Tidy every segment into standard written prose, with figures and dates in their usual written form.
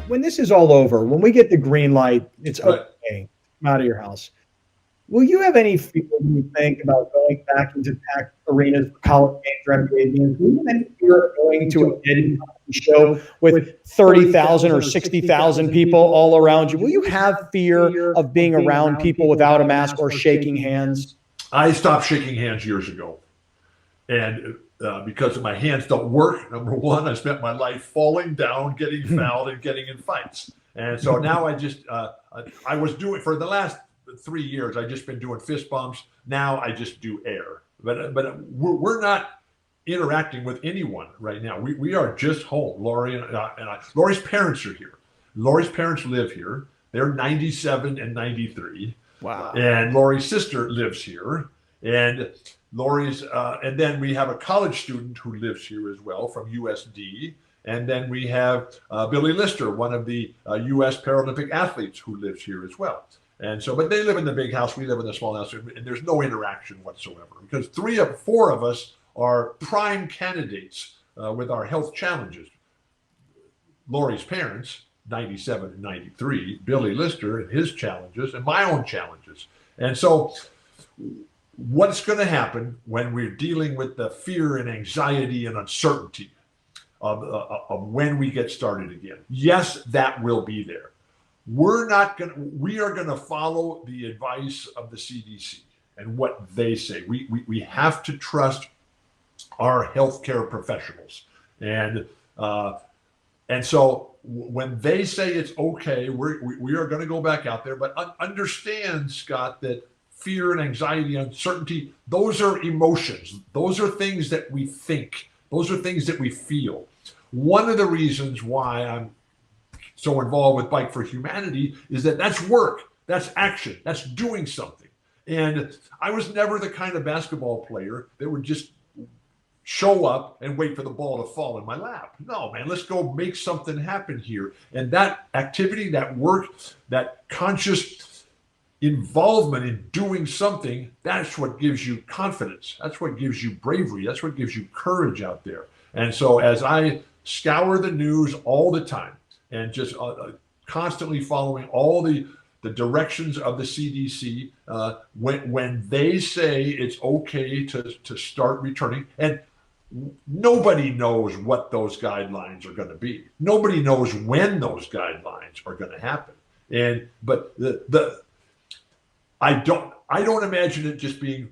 when this is all over, when we get the green light, it's Right. okay. Come out of your house. Will you have any fear when you think about going back into packed arenas for college games or NBA games? Will you have any fear of going to a dead show with 30,000 or 60,000 people all around you? Will you have fear of being around people without a mask or shaking hands? I stopped shaking hands years ago. And because my hands don't work, number one, I spent my life falling down, getting fouled, and getting in fights. And so now I was doing, for the last 3 years, I just been doing fist bumps. Now I just do air. But we're not interacting with anyone right now. We are just home. Lori and I. Lori's parents are here. Lori's parents live here. They're 97 and 93. Wow. And Lori's sister lives here. And Lori's, and then we have a college student who lives here as well from USD. And then we have Billy Lister, one of the U.S. Paralympic athletes who lives here as well. And so, but they live in the big house, we live in the small house, and there's no interaction whatsoever because 4 of us are prime candidates with our health challenges. Lori's parents, 97 and 93, Billy Lister and his challenges, and my own challenges. And so, what's going to happen when we're dealing with the fear and anxiety and uncertainty of when we get started again? Yes, that will be there. We are going to follow the advice of the CDC and what they say. We have to trust our healthcare professionals. And so when they say it's okay, we are going to go back out there, but understand, Scott, that fear and anxiety, uncertainty, those are emotions. Those are things that we think. Those are things that we feel. One of the reasons why I'm so involved with Bike for Humanity is that that's work, that's action, that's doing something. And I was never the kind of basketball player that would just show up and wait for the ball to fall in my lap. No, man, let's go make something happen here. And that activity, that work, that conscious involvement in doing something, that's what gives you confidence. That's what gives you bravery. That's what gives you courage out there. And so as I scour the news all the time and just constantly following all the directions of the CDC, when they say it's okay to start returning, and nobody knows what those guidelines are going to be. Nobody knows when those guidelines are going to happen. But I don't imagine it just being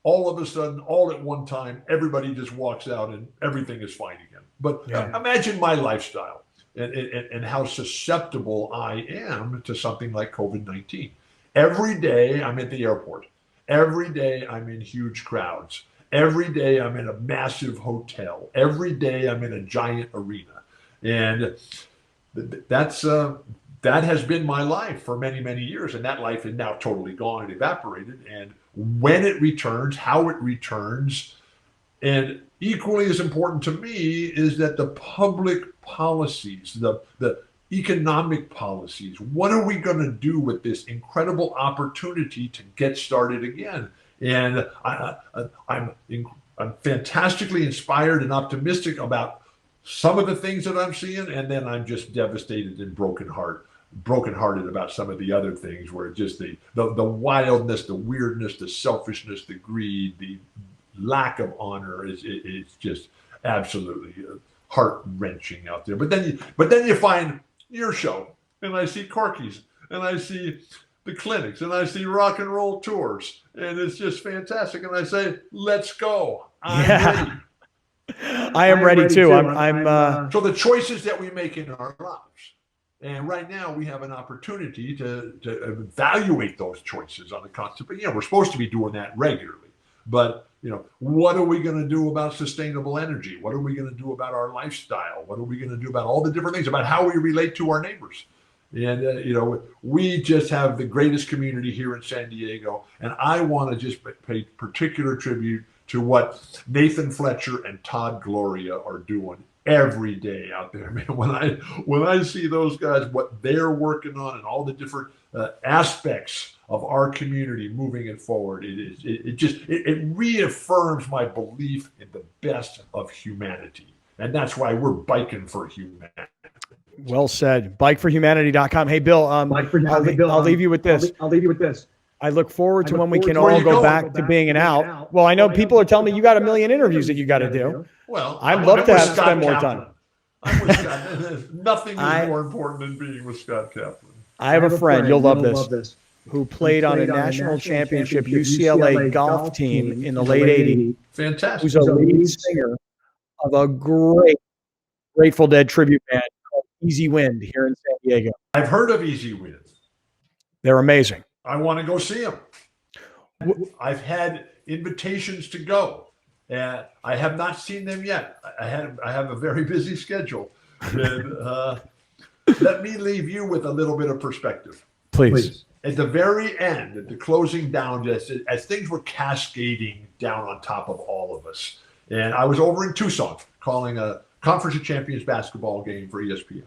all of a sudden, all at one time, everybody just walks out and everything is fine again. But imagine my lifestyle and how susceptible I am to something like COVID-19. Every day I'm at the airport. Every day I'm in huge crowds. Every day I'm in a massive hotel. Every day I'm in a giant arena. And that has been my life for many, many years. And that life is now totally gone, evaporated. And when it returns, how it returns, and equally as important to me is that the public policies, the economic policies, what are we going to do with this incredible opportunity to get started again? And I'm fantastically inspired and optimistic about some of the things that I'm seeing, and then I'm just devastated and brokenhearted about some of the other things where just the wildness, the weirdness, the selfishness, the greed, the lack of honor is just absolutely heart-wrenching out there. But then you find your show, and I see Corky's, and I see the clinics, and I see rock and roll tours, and it's just fantastic. And I say, let's go. I'm ready. I am ready too. So the choices that we make in our lives, and right now we have an opportunity to evaluate those choices on a constant. We're supposed to be doing that regularly, but what are we going to do about sustainable energy? What are we going to do about our lifestyle? What are we going to do about all the different things, about how we relate to our neighbors? And, we just have the greatest community here in San Diego. And I want to just pay particular tribute to what Nathan Fletcher and Todd Gloria are doing every day out there, man. When I see those guys, what they're working on and all the different aspects of our community moving it forward, it reaffirms my belief in the best of humanity. And that's why we're biking for humanity. Well said. Bikeforhumanity.com. Hey, Bill, I'll leave you with this. I look forward to when we can all go back to being an out. Well, I know people are telling me you got a million interviews that you got to do. Well, I'd love to Scott spend more Kaplan. time. I'm with Scott. Nothing is more important than being with Scott Kaplan. I have a friend, you'll love this, who played on a national championship UCLA golf team in the late 80s. Fantastic. Who's a lead singer of a great Grateful Dead tribute band called Easy Wind here in San Diego. I've heard of Easy Wind. They're amazing. I want to go see them. I've had invitations to go, and I have not seen them yet. I have a very busy schedule. And, let me leave you with a little bit of perspective. Please. At the very end, at the closing down, just as things were cascading down on top of all of us, and I was over in Tucson calling a Conference of Champions basketball game for ESPN.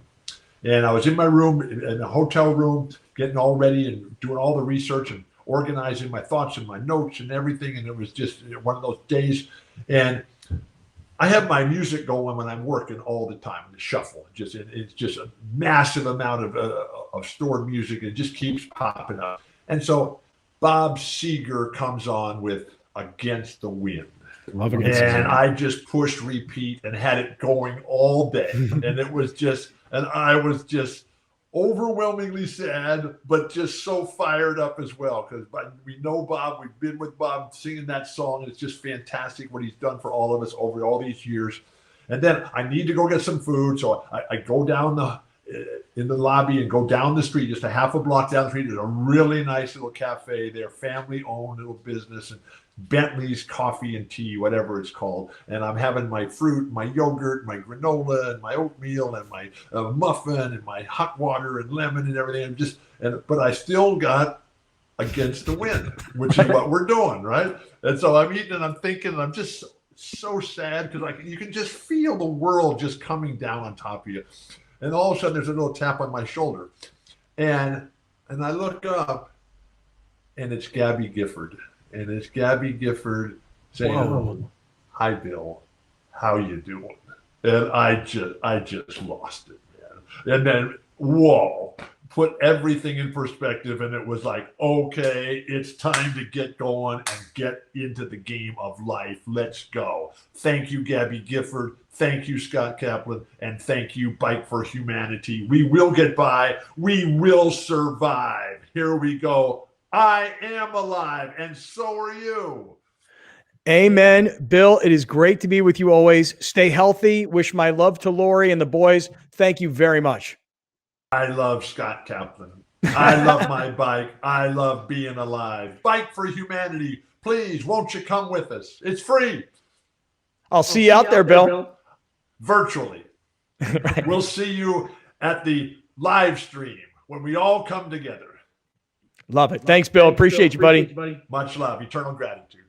And I was in my room, in a hotel room, getting all ready and doing all the research and organizing my thoughts and my notes and everything. And it was just one of those days. And I have my music going when I'm working all the time, the shuffle. It's just a massive amount of stored music. It just keeps popping up. And so Bob Seger comes on with Against the Wind. And I just pushed repeat and had it going all day. And I was just overwhelmingly sad, but just so fired up as well. Because we know Bob, we've been with Bob singing that song. It's just fantastic what he's done for all of us over all these years. And then I need to go get some food. So I go down in the lobby and go down the street, just a half a block down the street. There's a really nice little cafe there, family-owned little business, and Bentley's Coffee and Tea, whatever it's called. And I'm having my fruit, my yogurt, my granola, and my oatmeal, and my muffin, and my hot water, and lemon, and everything. But I still got Against the Wind, which is what we're doing, right? And so I'm eating, and I'm thinking, and I'm just so sad because you can just feel the world just coming down on top of you. And all of a sudden, there's a little tap on my shoulder, and I look up, and it's Gabby Gifford. And it's Gabby Gifford saying, "Whoa. Hi, Bill, how you doing?" And I just lost it, man. And then, whoa, put everything in perspective. And it was like, okay, it's time to get going and get into the game of life. Let's go. Thank you, Gabby Gifford. Thank you, Scott Kaplan. And thank you, Bike for Humanity. We will get by. We will survive. Here we go. I am alive, and so are you. Amen. Bill, it is great to be with you always. Stay healthy. Wish my love to Lori and the boys. Thank you very much. I love Scott Kaplan. I love my bike. I love being alive. Bike for Humanity. Please, won't you come with us? It's free. I'll see you out there, Bill. Virtually. Right. We'll see you at the live stream when we all come together. Love it. Thanks, Bill. Appreciate you, buddy. Much love. Eternal gratitude.